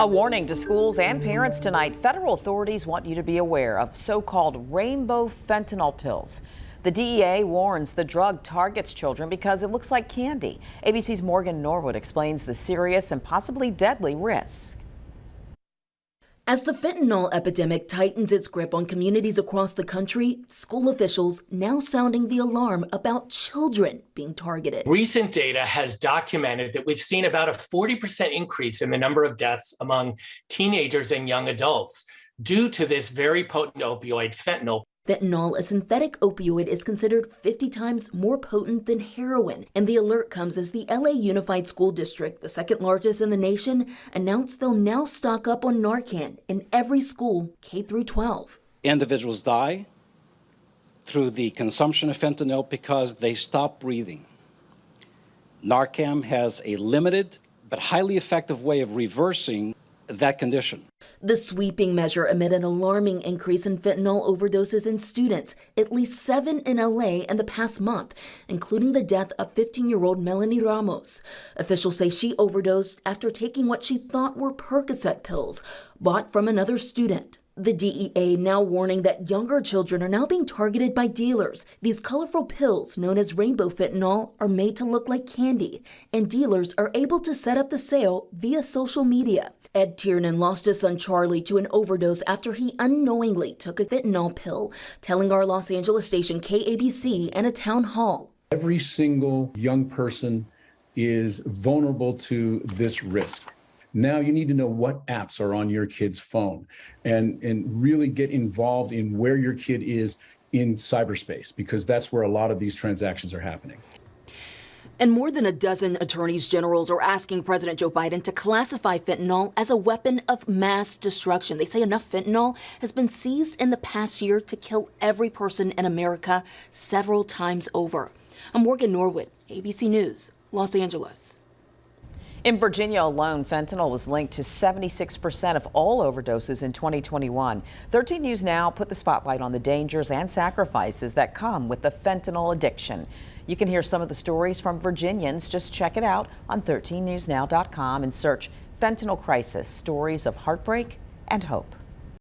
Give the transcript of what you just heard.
A warning to schools and parents tonight. Federal authorities want you to be aware of so-called rainbow fentanyl pills. The DEA warns the drug targets children because it looks like candy. ABC's Morgan Norwood explains the serious and possibly deadly risks. As the fentanyl epidemic tightens its grip on communities across the country, school officials now sounding the alarm about children being targeted. Recent data has documented that we've seen about a 40% increase in the number of deaths among teenagers and young adults due to this very potent opioid, fentanyl. Fentanyl, a synthetic opioid, is considered 50 times more potent than heroin. And the alert comes as the LA Unified School District, the second largest in the nation, announced they'll now stock up on Narcan in every school, K through 12. Individuals die through the consumption of fentanyl because they stop breathing. Narcan has a limited but highly effective way of reversing that condition. The sweeping measure amid an alarming increase in fentanyl overdoses in students, at least 7 in LA in the past month, including the death of 15-year-old Melanie Ramos. Officials say she overdosed after taking what she thought were Percocet pills, bought from another student. The DEA now warning that younger children are now being targeted by dealers. These colorful pills, known as rainbow fentanyl, are made to look like candy, and dealers are able to set up the sale via social media. Ed Tiernan lost his son Charlie to an overdose after he unknowingly took a fentanyl pill, telling our Los Angeles station KABC in a town hall. Every single young person is vulnerable to this risk. Now you need to know what apps are on your kid's phone and really get involved in where your kid is in cyberspace, because that's where a lot of these transactions are happening. And more than a dozen attorneys generals are asking President Joe Biden to classify fentanyl as a weapon of mass destruction. They say enough fentanyl has been seized in the past year to kill every person in America several times over. I'm Morgan Norwood, ABC News, Los Angeles. In Virginia alone, fentanyl was linked to 76% of all overdoses in 2021. 13 News Now put the spotlight on the dangers and sacrifices that come with the fentanyl addiction. You can hear some of the stories from Virginians. Just check it out on 13newsnow.com and search Fentanyl Crisis, Stories of Heartbreak and Hope.